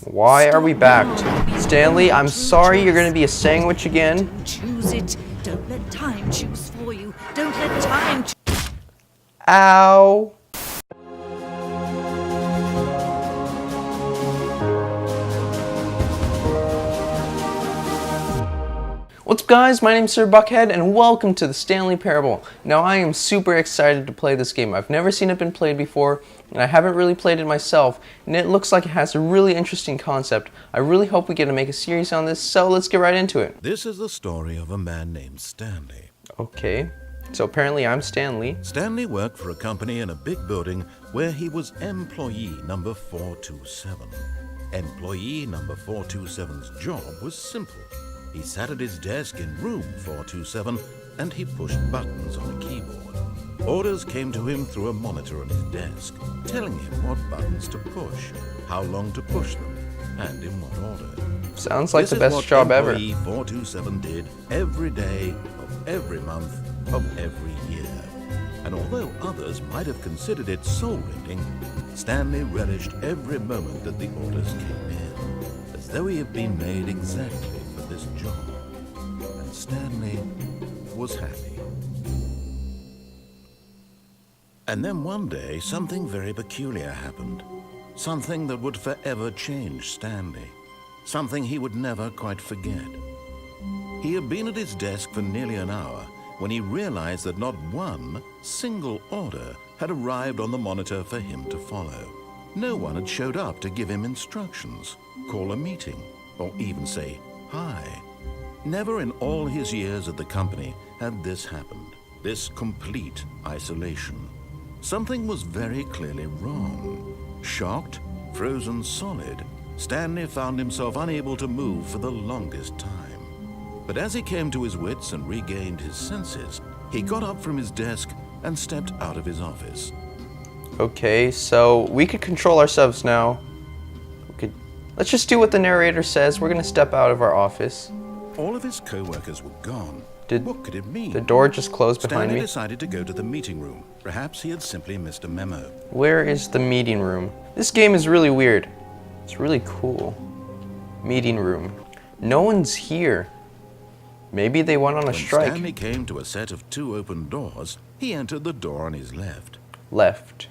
Why are we back? Stanley, I'm sorry you're gonna be a sandwich again. Choose it. Don't let time choose for you. Don't let time. Ow. What's up guys, my name's SirBucketHead and welcome to the Stanley Parable. Now I am super excited to play this game. I've never seen it been played before and I haven't really played it myself and it looks like it has a really interesting concept. I really hope we get to make a series on this, so let's get right into it. This is the story of a man named Stanley. Okay, so apparently I'm Stanley. Stanley worked for a company in a big building where he was employee number 427. Employee number 427's job was simple. He sat at his desk in room 427 and he pushed buttons on a keyboard. Orders came to him through a monitor on his desk, telling him what buttons to push, how long to push them, and in what order. Sounds like the best job ever. Employee 427 did every day of every month of every year. And although others might have considered it soul-rending, Stanley relished every moment that the orders came in, as though he had been made exactly this job, and Stanley was happy. And then one day, something very peculiar happened. Something that would forever change Stanley. Something he would never quite forget. He had been at his desk for nearly an hour when he realized that not one single order had arrived on the monitor for him to follow. No one had showed up to give him instructions, call a meeting, or even say hi. Never in all his years at the company had this happened, this complete isolation. Something was very clearly wrong. Shocked, frozen solid, Stanley found himself unable to move for the longest time. But as he came to his wits and regained his senses, he got up from his desk and stepped out of his office. Okay, so we could control ourselves now. Let's just do what the narrator says. We're gonna step out of our office. All of his co-workers were gone. What could it mean? The door just closed behind Stanley me. decided to go to the meeting room. Perhaps he had simply missed a memo. Where is the meeting room? This game is really weird. It's really cool. Meeting room. No one's here. Maybe they went on a strike. When Stanley came to a set of two open doors, he entered the door on his left. Left.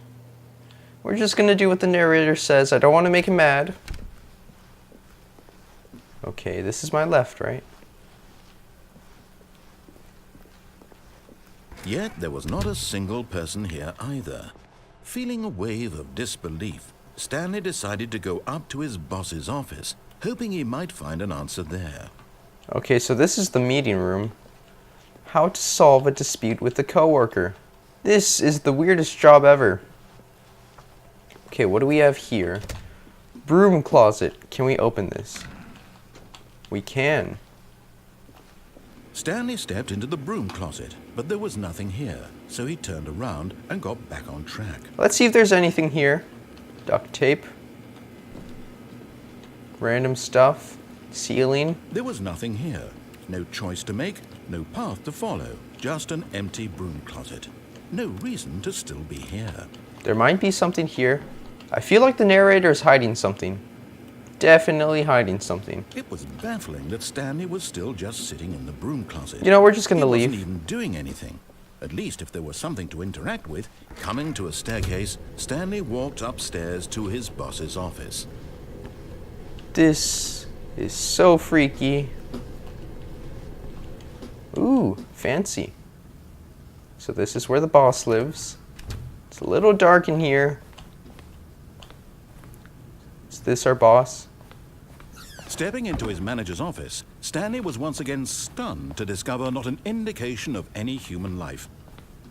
We're just gonna do what the narrator says. I don't want to make him mad. Okay, this is my left, right? Yet there was not a single person here either. Feeling a wave of disbelief, Stanley decided to go up to his boss's office, hoping he might find an answer there. Okay, so this is the meeting room. How to solve a dispute with a coworker. This is the weirdest job ever. Okay, what do we have here? Broom closet. Can we open this? We can. Stanley stepped into the broom closet, but there was nothing here, so he turned around and got back on track. Let's see if there's anything here. Duct tape. Random stuff. Ceiling. There was nothing here. No choice to make, no path to follow. Just an empty broom closet. No reason to still be here. There might be something here. I feel like the narrator is hiding something. Definitely hiding something. It was baffling that Stanley was still just sitting in the broom closet. You know, we're just gonna leave. He wasn't even doing anything. At least if there was something to interact with. Coming to a staircase, Stanley walked upstairs to his boss's office. This is so freaky. Ooh, fancy. So this is where the boss lives. It's a little dark in here. Is this our boss? Stepping into his manager's office, Stanley was once again stunned to discover not an indication of any human life.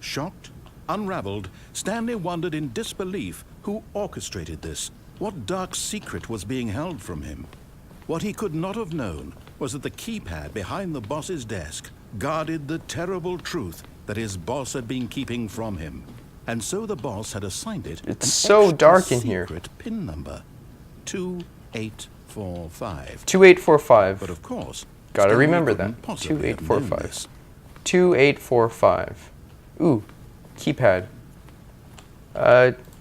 Shocked, unraveled, Stanley wondered in disbelief who orchestrated this. What dark secret was being held from him? What he could not have known was that the keypad behind the boss's desk guarded the terrible truth that his boss had been keeping from him. And so the boss had assigned it It's so dark in here. secret PIN number. 2845. 2845. But of course, Gotta Stanley remember couldn't that. possibly have known 2845. this. 2845. Ooh, keypad.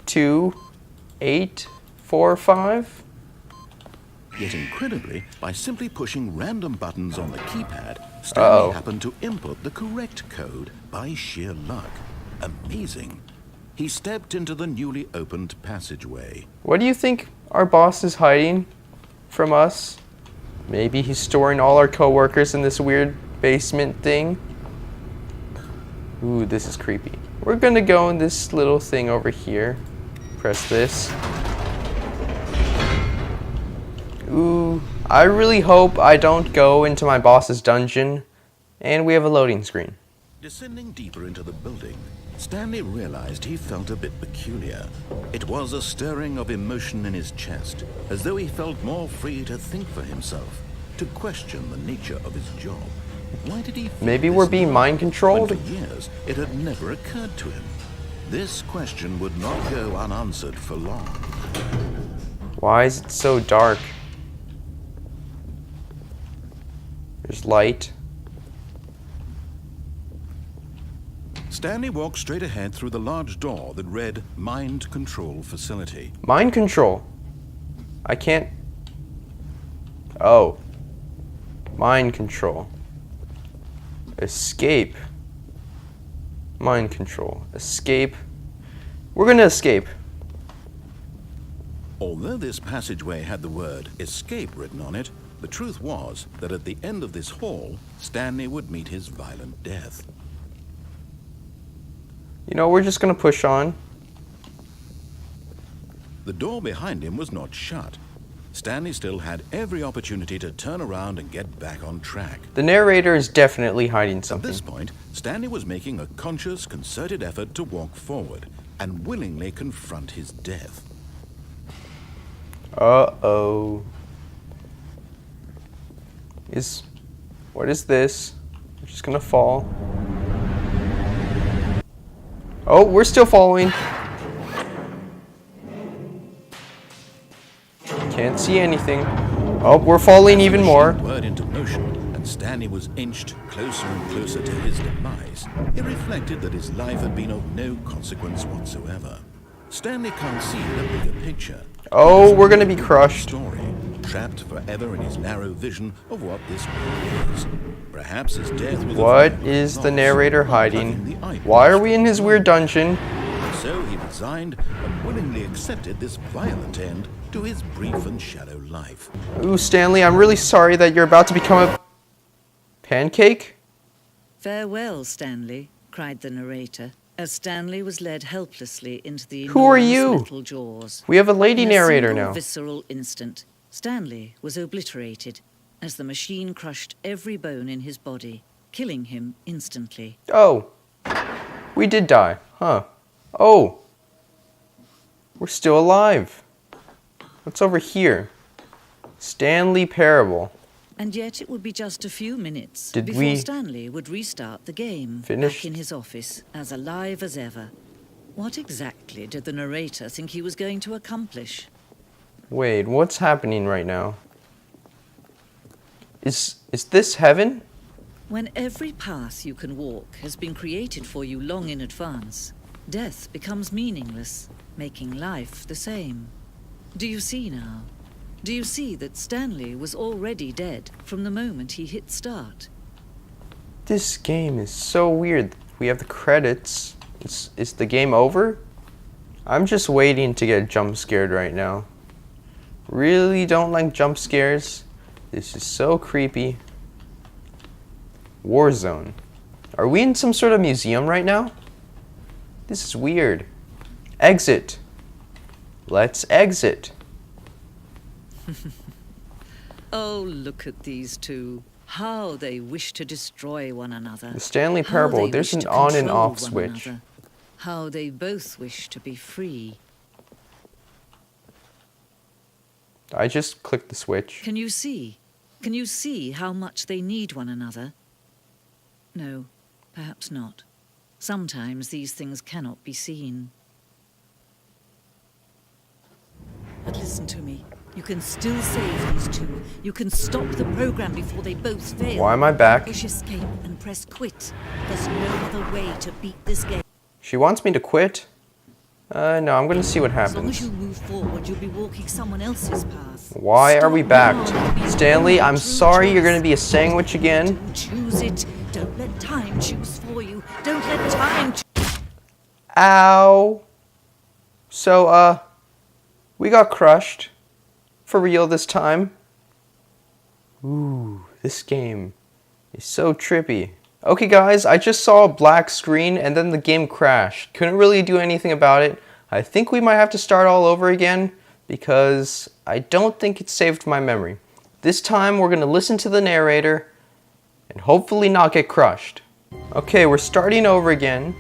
2845. Yet incredibly, by simply pushing random buttons on the keypad, Stanley happened to input the correct code by sheer luck. Amazing. He stepped into the newly opened passageway. What do you think our boss is hiding from us? Maybe he's storing all our coworkers in this weird basement thing. Ooh, this is creepy. We're gonna go in this little thing over here. Press this. Ooh, I really hope I don't go into my boss's dungeon. And we have a loading screen. Descending deeper into the building, Stanley realized he felt a bit peculiar. It was a stirring of emotion in his chest, as though he felt more free to think for himself, to question the nature of his job. Why did he feel Maybe this we're being now, mind controlled? when for years it had never occurred to him? This question would not go unanswered for long. Why is it so dark? There's light. Stanley walked straight ahead through the large door that read Mind Control Facility. Mind control. I can't... Oh. Mind control. Escape. Mind control. Escape. We're gonna escape. Although this passageway had the word escape written on it, the truth was that at the end of this hall, Stanley would meet his violent death. You know, we're just gonna push on. The door behind him was not shut. Stanley still had every opportunity to turn around and get back on track. The narrator is definitely hiding At something. this point, Stanley was making a conscious, concerted effort to walk forward and willingly confront his death. Uh-oh. What is this? We're just gonna fall. Oh, we're still following. Can't see anything. Oh, we're falling even more. Word into motion, and Stanley was inched closer and closer to his demise. It reflected that his life had been of no consequence whatsoever. Stanley can't see the bigger picture. Oh, we're gonna be crushed. Story, trapped forever in his narrow vision of what this world is. Perhaps his death was. What is the narrator hiding? Why are we in his weird dungeon? So he resigned and willingly accepted this violent end to his brief and shallow life. Ooh, Stanley, I'm really sorry that you're about to become a pancake. Farewell, Stanley, cried the narrator, as Stanley was led helplessly into the Who are enormous you? metal jaws. We have a lady In a narrator single now. visceral instant, Stanley was obliterated as the machine crushed every bone in his body, killing him instantly. Oh, we did die, huh? Oh, we're still alive. What's over here? Stanley Parable. And yet it would be just a few minutes Did before we Stanley would restart the game, finish? back in his office, as alive as ever. What exactly did the narrator think he was going to accomplish? Wait, what's happening right now? Is this heaven? When every path you can walk has been created for you long in advance, death becomes meaningless, making life the same. Do you see now? Do you see that Stanley was already dead from the moment he hit start? This game is so weird. We have the credits. Is the game over? I'm just waiting to get jump scared right now. Really don't like jump scares. This is so creepy. Warzone. Are we in some sort of museum right now? This is weird. Exit. Let's exit. Oh, look at these two. How they wish to destroy one another. The Stanley How Parable, they there's wish an to on and control off one switch. another. How they both wish to be free. I just clicked the switch. Can you see? Can you see how much they need one another? No, perhaps not. Sometimes these things cannot be seen. But listen to me. You can still save these two. You can stop the program before they both fail. Why am I back? Push escape and press quit. There's no other way to beat this game. She wants me to quit? No, I'm gonna see what As long as happens. you move forward, you'll be walking someone else's path. Why are we Stop back? now. Be Stanley, I'm true sorry you're choice. gonna be a sandwich again. Don't choose it. Don't let time choose for you. Don't let time Ow. So, we got crushed. For real this time. Ooh, this game is so trippy. Okay guys, I just saw a black screen and then the game crashed. Couldn't really do anything about it. I think we might have to start all over again because I don't think it saved my memory. This time we're going to listen to the narrator and hopefully not get crushed. Okay, we're starting over again.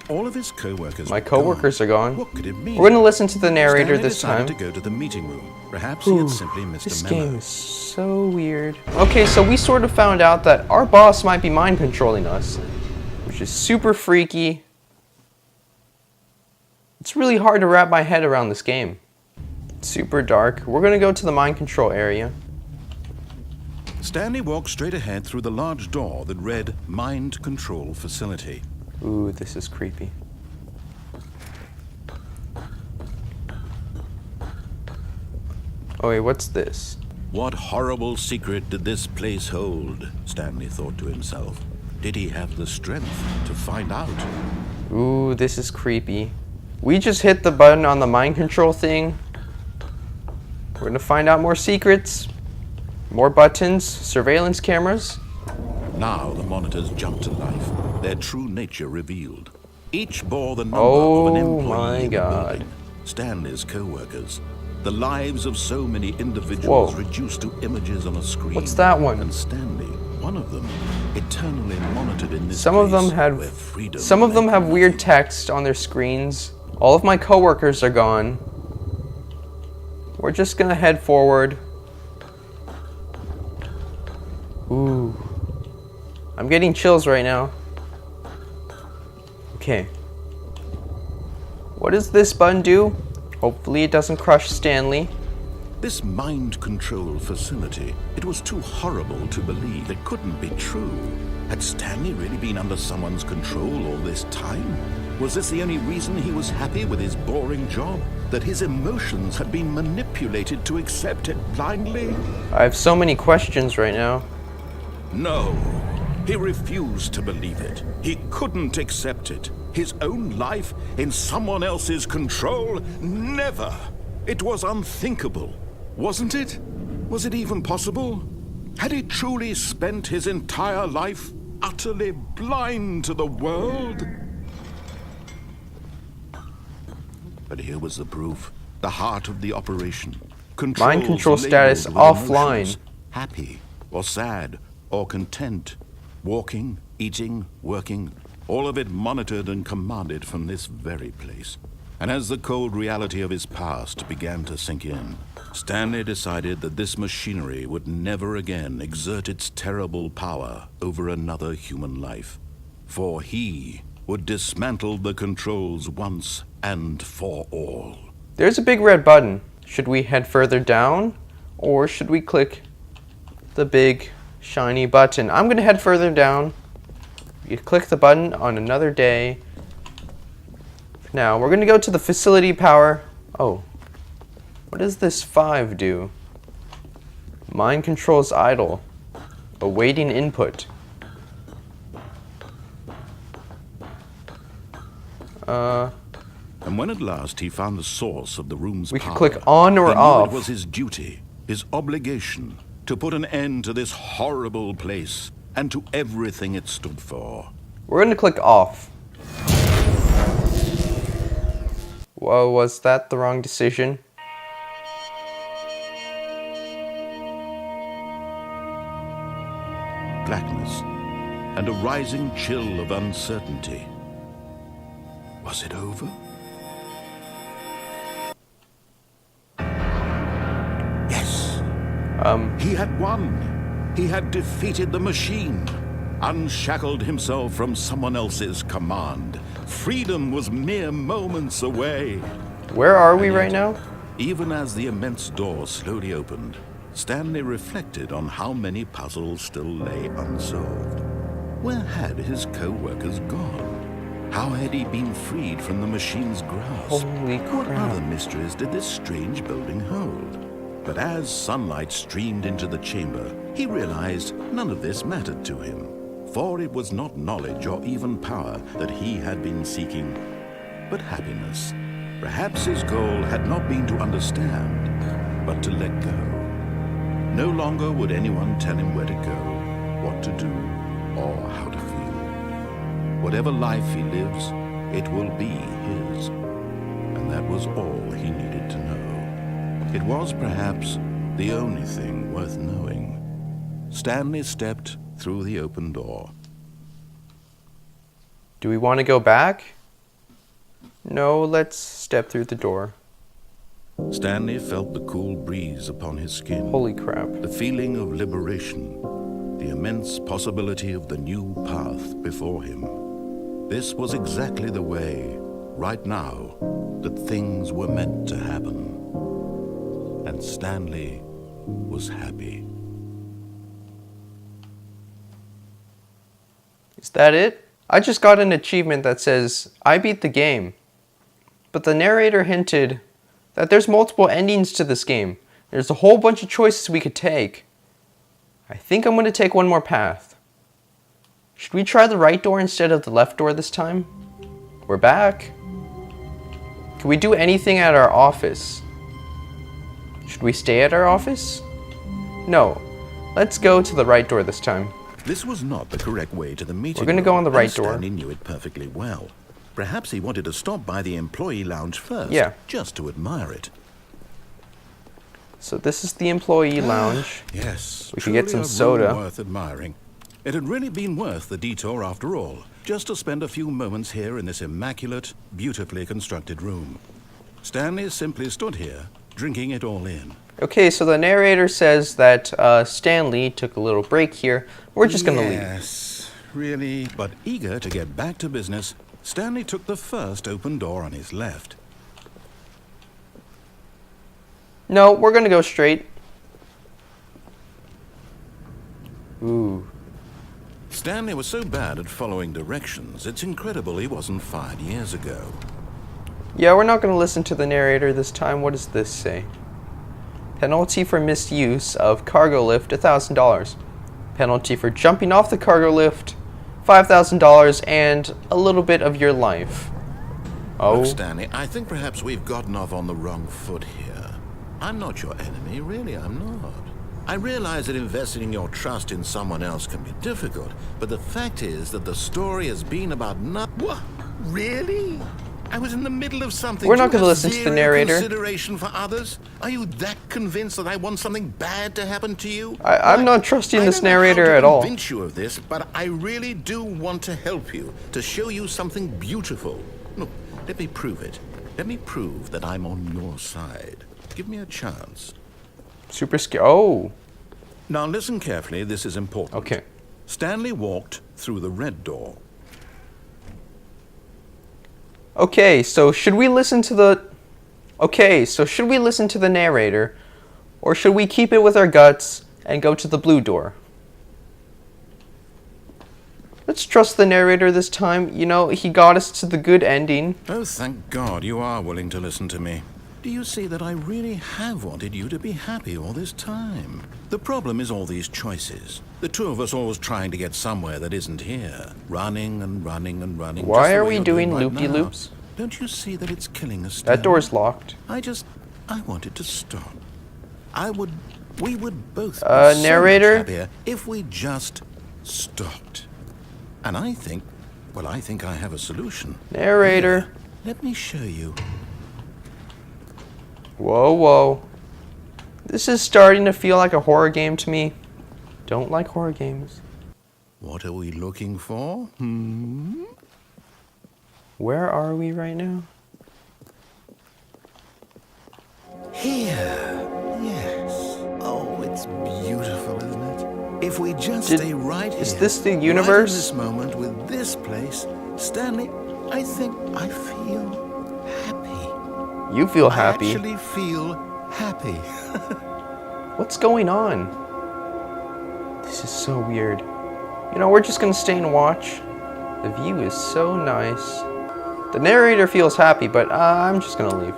All of his co-workers. My co-workers are gone. What could it mean? We're going to listen to the narrator Stanley this time. decided to go to the meeting room. Perhaps he had simply missed This a memo. game is so weird. Okay, so we sort of found out that our boss might be mind controlling us, which is super freaky. It's really hard to wrap my head around this game. It's super dark. We're gonna go to the mind control area. Stanley walked straight ahead through the large door that read Mind Control Facility. Ooh, this is creepy. Oh wait, what's this? What horrible secret did this place hold? Stanley thought to himself. Did he have the strength to find out? Ooh, this is creepy. We just hit the button on the mind control thing. We're gonna find out more secrets. More buttons, surveillance cameras. Now the monitors jumped to life, their true nature revealed. Each bore the number Oh of an employee my in the God. building, Stanley's co-workers. The lives of so many individuals Whoa. reduced to images on a screen. What's that one? And Stanley, one of them, eternally monitored in this Some of them place had where freedom some of them lay have for weird nothing. text on their screens. All of my coworkers are gone. We're just gonna head forward. Ooh. I'm getting chills right now. Okay. What does this button do? Hopefully it doesn't crush Stanley. This mind control facility, it was too horrible to believe. It couldn't be true. Had Stanley really been under someone's control all this time? Was this the only reason he was happy with his boring job? That his emotions had been manipulated to accept it blindly? I have so many questions right now. No. He refused to believe it. He couldn't accept it. His own life in someone else's control? Never. It was unthinkable. Wasn't it? Was it even possible? Had he truly spent his entire life utterly blind to the world? But here was the proof. The heart of the operation. Mind control Controls status labeled with offline. emotions, happy or sad or content. Walking, eating, working. All of it monitored and commanded from this very place. And as the cold reality of his past began to sink in, Stanley decided that this machinery would never again exert its terrible power over another human life. For he would dismantle the controls once and for all. There's a big red button. Should we head further down? Or should we click the big shiny button? I'm gonna head further down. You click the button on another day. Now, we're gonna go to the facility power. Oh. What does this 5 do? Mind controls idle. Awaiting input. And when at last he found the source of the room's We power, could click on or he knew off. it was his duty, his obligation, to put an end to this horrible place and to everything it stood for. We're gonna click off. Whoa, was that the wrong decision? Blackness and a rising chill of uncertainty. Was it over? Yes. He had won. He had defeated the machine, unshackled himself from someone else's command. Freedom was mere moments away. Where are we right now? Even as the immense door slowly opened, Stanley reflected on how many puzzles still lay unsolved. Where had his co-workers gone? How had he been freed from the machine's grasp? Holy What crap. other mysteries did this strange building hold? But as sunlight streamed into the chamber, he realized none of this mattered to him, for it was not knowledge or even power that he had been seeking, but happiness. Perhaps his goal had not been to understand, but to let go. No longer would anyone tell him where to go, what to do, or how to feel. Whatever life he lives, it will be his. And that was all he needed to know. It was perhaps the only thing worth knowing. Stanley stepped through the open door. Do we want to go back? No, let's step through the door. Stanley felt the cool breeze upon his skin. Holy crap. The feeling of liberation, the immense possibility of the new path before him. This was exactly the way, right now, that things were meant to happen. And Stanley was happy. Is that it? I just got an achievement that says, I beat the game. But the narrator hinted that there's multiple endings to this game. There's a whole bunch of choices we could take. I think I'm going to take one more path. Should we try the right door instead of the left door this time? We're back. Can we do anything at our office? Should we stay at our office? No. Let's go to the right door this time. This was not the correct way to the meeting. We're going to go on the right door. Stanley knew it perfectly well. Perhaps he wanted to stop by the employee lounge first, Yeah. just to admire it. So this is the employee lounge. Yes, We could get some truly a soda. room worth admiring. It had really been worth the detour after all, just to spend a few moments here in this immaculate, beautifully constructed room. Stanley simply stood here, drinking it all in. Okay, so the narrator says that Stanley took a little break here. We're just going to leave. Yes, really. But eager to get back to business, Stanley took the first open door on his left. No, we're going to go straight. Ooh. Stanley was so bad at following directions, it's incredible he wasn't fired years ago. Yeah, we're not going to listen to the narrator this time. What does this say? Penalty for misuse of cargo lift, $1,000. Penalty for jumping off the cargo lift, $5,000, and a little bit of your life. Oh. Look, Stanley, I think perhaps we've gotten off on the wrong foot here. I'm not your enemy, really, I'm not. I realize that investing your trust in someone else can be difficult, but the fact is that the story has been about What? Really? I was in the middle of something. We're not going to listen to the narrator. Consideration for others? Are you that convinced that I want something bad to happen to you? I'm not trusting this narrator at at all. I don't convince you of this, but I really do want to help you, to show you something beautiful. Look, let me prove it. Let me prove that I'm on your side. Give me a chance. Super scary. Oh. Now listen carefully, this is important. Okay. Stanley walked through the red door. Okay, so should we listen to the... Okay, so should we listen to the narrator, or should we keep it with our guts and go to the blue door? Let's trust the narrator this time. You know, he got us to the good ending. Oh, thank God you are willing to listen to me. Do you see that I really have wanted you to be happy all this time? The problem is all these choices. The two of us always trying to get somewhere that isn't here. Running and running and running. Why just the are way we you're doing right loopy-loops? now. Don't you see that it's killing us? That door's locked. I wanted to stop. We would both be narrator? so much happier if we just stopped. And I think I have a solution. Narrator. Here, let me show you. Whoa, whoa. This is starting to feel like a horror game to me. Don't like horror games. What are we looking for? Where are we right now? Here. Yes. Oh, it's beautiful, isn't it? If we just stay right here. Is this the right in universe? this moment with this place, Stanley, I think I feel happy. You feel happy. I actually feel happy. What's going on? This is so weird. You know, we're just gonna stay and watch. The view is so nice. The narrator feels happy, but I'm just gonna leave.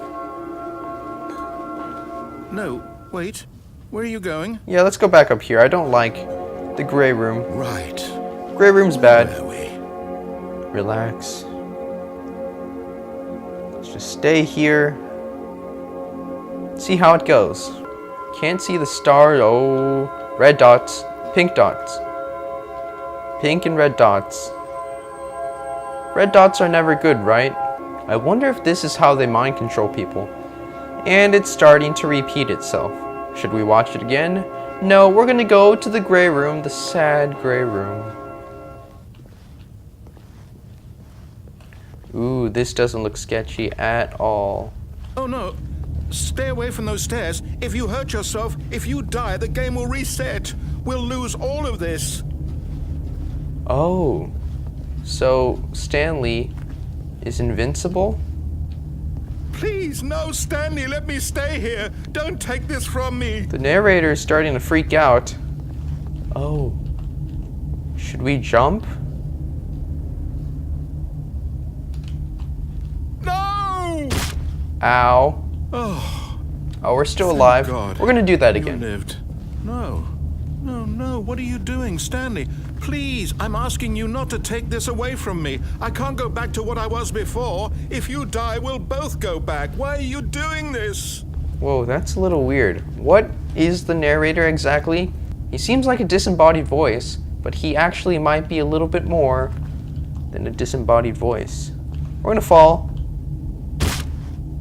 No, wait. Where are you going? Yeah, let's go back up here. I don't like the gray room. Right. Gray room's bad. Where are we? Relax. Let's just stay here. See how it goes. Can't see the stars. Oh, red dots. Pink dots. Pink and red dots. Red dots are never good, right? I wonder if this is how they mind control people. And it's starting to repeat itself. Should we watch it again? No, we're gonna go to the gray room, the sad gray room. Ooh, this doesn't look sketchy at all. Oh no. Stay away from those stairs. If you hurt yourself, if you die, the game will reset. We'll lose all of this. Oh, so Stanley is invincible? Please, no, Stanley, let me stay here. Don't take this from me. The narrator is starting to freak out. Oh, should we jump? No! Ow. Oh, We're still thank alive. God. We're gonna do that You again. lived. No. No, what are you doing, Stanley? Please, I'm asking you not to take this away from me. I can't go back to what I was before. If you die, we'll both go back. Why are you doing this? Whoa, that's a little weird. What is the narrator exactly? He seems like a disembodied voice, but he actually might be a little bit more than a disembodied voice. We're gonna fall.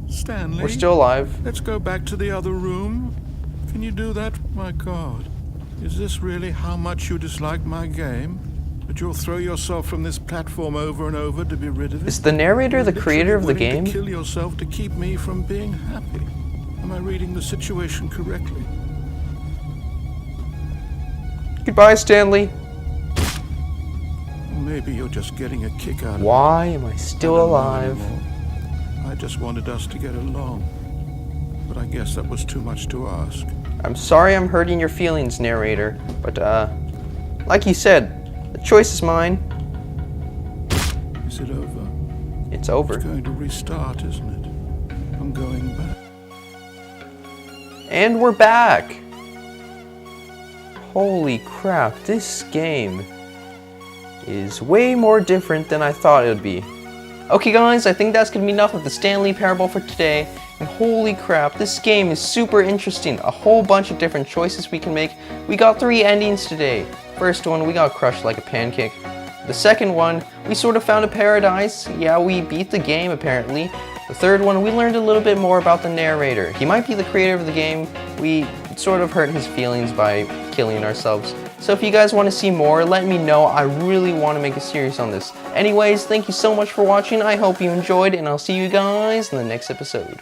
Stanley? We're still alive. Let's go back to the other room. Can you do that? My God. Is this really how much you dislike my game? That you'll throw yourself from this platform over and over to be rid of it? Is the narrator the creator of the Literally willing game? to kill yourself to keep me from being happy. Am I reading the situation correctly? Goodbye, Stanley. Maybe you're just getting a kick out of it. Why am I still I don't know alive? anymore. I just wanted us to get along. But I guess that was too much to ask. I'm sorry I'm hurting your feelings, narrator, but like you said, the choice is mine. Is it over? It's over. It's going to restart, isn't it? I'm going back. And we're back! Holy crap, this game is way more different than I thought it would be. Okay guys, I think that's gonna be enough of the Stanley Parable for today. And holy crap, this game is super interesting. A whole bunch of different choices we can make. We got 3 endings today. First one, we got crushed like a pancake. The second one, we sort of found a paradise. Yeah, we beat the game apparently. The third one, we learned a little bit more about the narrator. He might be the creator of the game. We sort of hurt his feelings by killing ourselves. So if you guys want to see more, let me know. I really want to make a series on this. Anyways, thank you so much for watching. I hope you enjoyed, and I'll see you guys in the next episode.